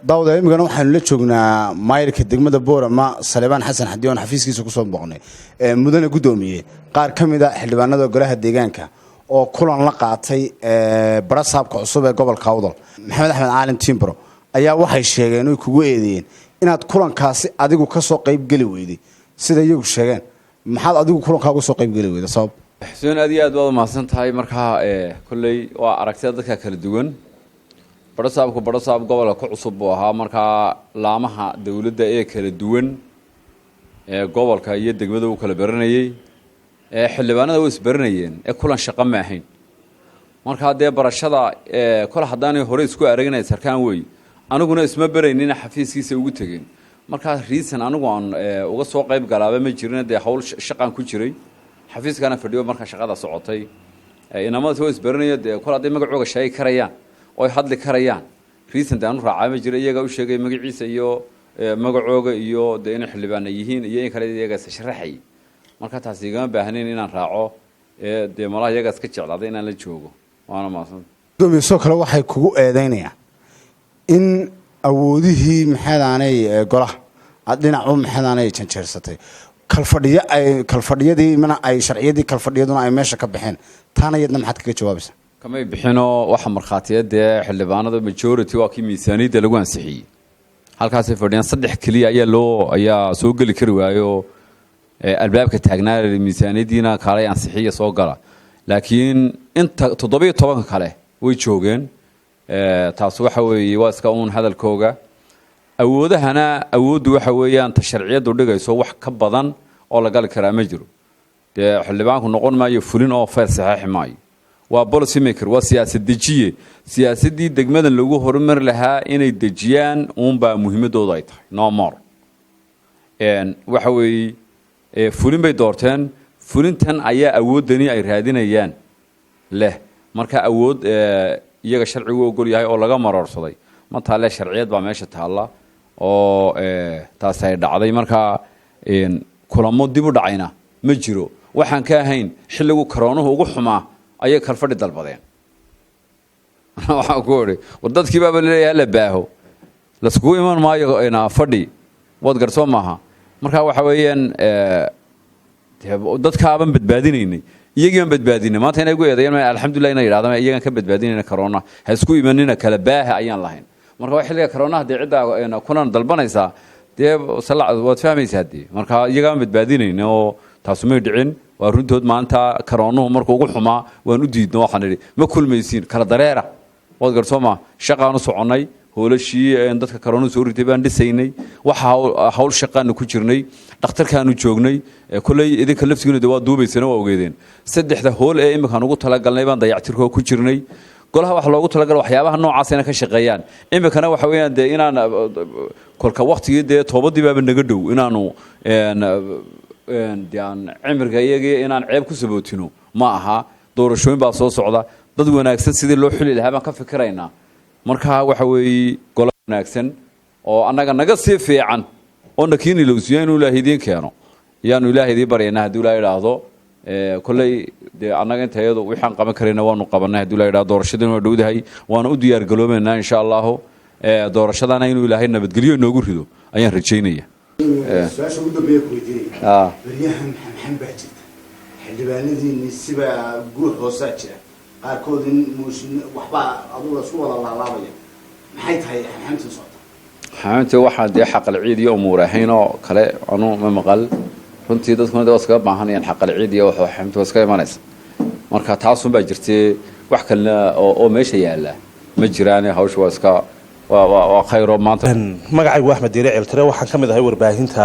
daawada imigana waxaanu la joognaa maayirka degmada Boorama Salebaan Xasan Xadiyoon xafiiskiisa ku soo boqnay mudane gudoomiye qaar kamid ah xildhibaanada golaha deegaanka oo kulan la qaatay barasaabka cusub ee gobolka Awdal Maxamed Axmed Caalin Timbro ayaa waxay sheegeen inay kugu eedeeyeen inaad kulankaasi adigu ka soo qayb gali weyday sida iyagu sheegeen maxaad adigu kulankaaga soo qayb gali weyday sabab xuseen aad iyo aad baad mahadsan tahay markaa kulay waa aragtida dadka kala duwan barasaab gobolka ku cusub buu ahaa markaa laamaha dawladda ee kala duwan ee gobolka iyo degmada uu kala baranayay xildhibaanada way isbaranayeen kulan shaqo ma ahayn markaa dee barashada kol haddaanay hore isku aragnay sarkaan wey aniguna isma baraynina xafiiskiisa ugu tegeen markaa reason anigu aan uga soo qayb galaaba ma jirin dee hawl shaqaan ku jiray xafiiskana fadhiyo markaa shaqada socotay inamada soo isbaranaya dee kol hadday magacooga sheegi karayaan oo hadli karayaan reason daan u raacay ma jira iyaga u sheegay magaciisa iyo magacooga iyo dee in xildhibaan yihiin iyo in kale iyaga sharaxay marka taas igama baahnayn inaan raaco dee malaha iyaga iska jeclaaday inaan la joogo waana maasan gudoomiye kale waxay kugu eedeynayaan in awoodihii maxaadaanay golaha dhinac u maxaadaanay janjeersatay kalfadhiyadii mana ay sharciyadii kalfadhiyaduna ay meesha ka baxeen taana iyadna maxaad kaga jawaabaysaa kamay bixino waxa markhaatiyada xildhibaanada majority waa kii miisaaniyada lagu ansixiyay halkaas ay fadhiyaan saddex kaliya ayaa soo gali kari waayo albaabka taagnaa miisaaniyadiina kaalay ansixiya soo gala laakiin inta 17 kale way joogeen taas waxa weeye waa iska uun hadalkooga awoodahana awoodu waxa weeyaan ta sharciyadu dhigayso wax ka badan oo la gali karaa ma jiro dee xildhibaanku noqon maayo fulin oo fayl saxiix maayo waa policy maker waa siyaasad dejiye siyaasadii degmadan lagu horumar lahaa inay dejiyaan baa muhiimadooda ay tahay no more waxa weeye fulin bay doorteen fulintan ayaa awoodani ay raadinayaan leh marka awood iyaga sharcigu ogol yahay oo laga marorsaday ma taale sharciyad baa meesha taala oo taas ay dhacday marka kulamo dib u dhacayna ma jiro waxaan ka ahayn xilligu karoonuhu ugu xumaa ayay kalfadhi dalbadeen waxa ku ori dadkii baa leeyahay la baaho la isku iman maayo ina fadhi wad garso maaha marka waxa weeyaan dadka aaban badbaadinaynay iyagiiban badbaadinay maanta inay ugu eedeeyeen alxamdulillaah inay yiraahdaan iyagan ka badbaadinayna corona ha isku imanina kala baaha ayaan lahayn marka waa xilliga corona hadii cid kulan dalbanaysa dee salaad waad fahmaysaa dee marka iyagan badbaadinayna oo taas ma dhicin waa runtood maanta karoonuhu markuu ugu xumaa waan u diidno waxaan idhi ma kulmaysiin kala dareera wad garsooma shaqaanu soconay hoolashii dadka karoonuhu soo ritay baan dhisaynay waxa hawl shaqaanu ku jirnay dhakhtarkaanu joognay kulay idinka laftigiina waa duubaysana waa ogeedeen saddexda hool ee imika ugu talagalnay baan dayactirkoo ku jirnay golaha wax loogu talagalay waxyaabaha noocaas inay ka shaqeeyaan imikana waxa weeyaan dee inaan kolka waqtigii dee toobadii baaba naga dhow inaanu daan cimriga iyagii inaan ceeb ku sabootino ma aha doorashooyin baa soo socda dad wanaagsan sidii loo xuli lahaa baan ka fikiraynaa marka waxa weeye golo wanaagsan oo annaga naga sii fiican oo nakiini lowsiyo inuu ilaahay idin keeno yaanu ilaahay idin baryaynaa haddii ilaahay yidhaahdo kolley dee annaga intayadu waxaan qaban karayna waanu qabanay haddii ilaahay yidhaahdo doorashadana waa dhowdahay waana u diyaar galoobaynaa insha allahu doorashadana inuu ilaahay nabadgelyo inoogu rido ayaan rajaynaya su'aasha ugu dambeeya ku weydiinaya baryahan maxan baa jirta xildhibaanadiinni siba guux hoosaa jira qaarkood in waxbaa adugu isku wada laalaabaya maxay tahay xamxamta socota xamxamta waxaa dee xaqal ciid iyo umuur ahayn oo kale anu ma maqal runtii dadkuna waa iskaga baahanayaan xaqal ciid iyo waxa xamxamta waa iska imanaysa marka taasun baa jirtay wax kale oo meesha yaala ma jiraan hawsha waa iska waa khayro maanta magacaygu Axmed Diire Ciltire waxaan kamid ahay warbaahinta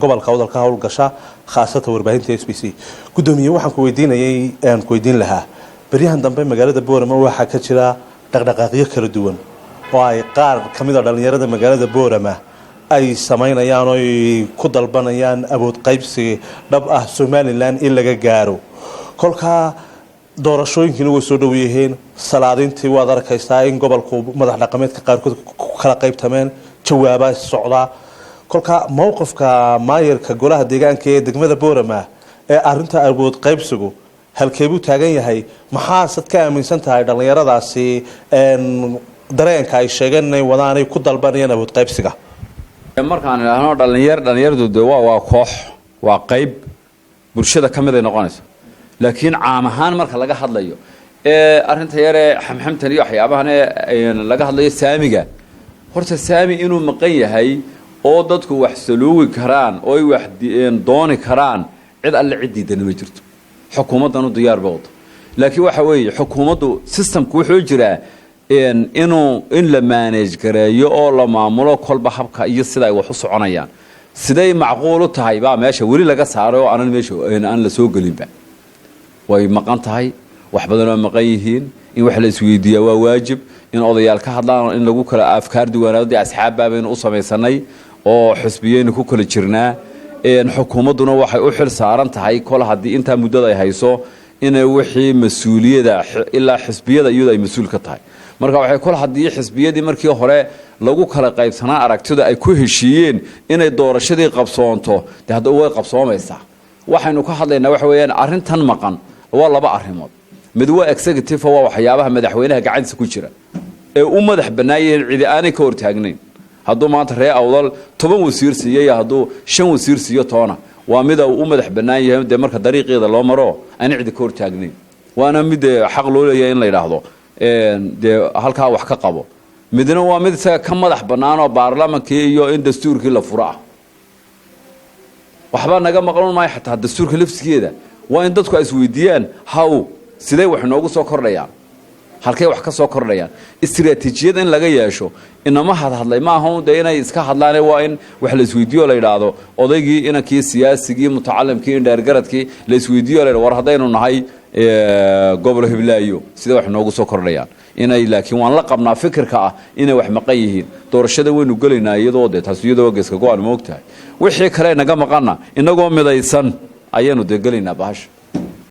gobolka Awdal ka hawl gasha khaasatan warbaahinta SBC gudoomiye waxaan ku weydiin lahaa baryahan dambe magaalada Boorama waxa ka jira dhaqdhaqaaqyo kala duwan oo ay qaar kamid ah dhalinyarada magaalada Boorama ay sameynayaan oo ku dalbanayaan awood qaybsi dhab ah Somaliland in laga gaaro kolka doorashooyinkina way soo dhaweeyeen salaadintii waad arkaysaa in gobolku madax dhaqameedka qaarkood kala qaybtameen jawaabaa socda kolka mowqifka maayirka golaha deegaanka ee degmada Boorama ee arinta awood qaybsigu halkeebuu taagan yahay maxaa sad ka aaminsan tahay dhalinyaradaasi dareenka ay sheegeen inay wadaanay ku dalbanayaan awood qaybsiga markaan idhaahno dhalinyaradu de waa koox waa qayb bulshada ka mid ay noqonayso laakiin caam ahaan marka laga hadlayo arrinta yaree xamxamtan iyo waxyaabahan laga hadlayo saamiga horta saami inuu maqan yahay oo dadku wax saluugi karaan oo ay wax dooni karaan cid alle cid diidan ma jirto xukuumaddanu diyaar baa wada laakiin waxa weeye xukuumaddu systemku wuxuu jiraa in la manage gareeyo oo la maamulo kolba habka iyo sida ay wax u soconayaan siday macquul u tahay baa meesha weli laga saaray oo aan la soo gelinba way maqan tahay wax badan oo maqan yihiin in wax la isweydiiyaa waa waajib in odayaal ka hadlaan in lagu kala afkaar duwanaado asxaab baabaynu u samaysanay oo xisbiyeynu ku kala jirnaa xukuumadduna waxay u xil saaran tahay kol haddii intaa muddada ay hayso inay wixii mas-uuliyada ilaa xisbiyada iyadu ay mas-uul ka tahay marka waxay kol haddii xisbiyadii markii hore lagu kala qaybsanaa aragtida ay ku heshiiyeen inay doorashadii qabsoonto dee hadda way qabsoomaysaa waxaynu ka hadlaynaa waxa weeyaan arrintan maqan waa laba arrimood mid waa executive waa waxyaabaha madaxweynaha gacantiisa ku jira ee u madax bannaayeen cidi aanay ka hortaagnayn hadduu maanta ree awdal 10 wasiir siiyey hadduu 5 wasiir siiyo toona waa mid uu u madax bannaan yahay dee marka dariiqeeda loo maro aan cidi ka hortaagnayn waana mid xaq loo leeyahay in la yiraahdo dee halkaa wax ka qabo midna waa mid isaga ka madax bannaan oo baarlamaankii iyo in dastuurkii la furo waxba naga maqan maayo xataa dastuurka laftigeeda waa in dadku ay isweydiiyaan sidee wax noogu soo kordhayaan halkay wax ka soo kordhayaan istiraatiijiyad in laga yeesho inama hadlay ma ahan de inay iska hadlaan waa in wax la isweydiiyo la yiraahdo odaygii inankii siyaasigii mutacallimkii indheergaradkii la isweydiiyo la war hadaynu nahay gobol hiblaayo sidee wax noogu soo kordhayaan inay laakiin waan la qabnaa fikirka ah inay wax maqan yihiin doorashada waynu galaynaa iyadoo de taas iyadoo geeska go'aan moogtahay wixii kale naga maqana inagoo midaysan ayaynu de galaynaa bahasha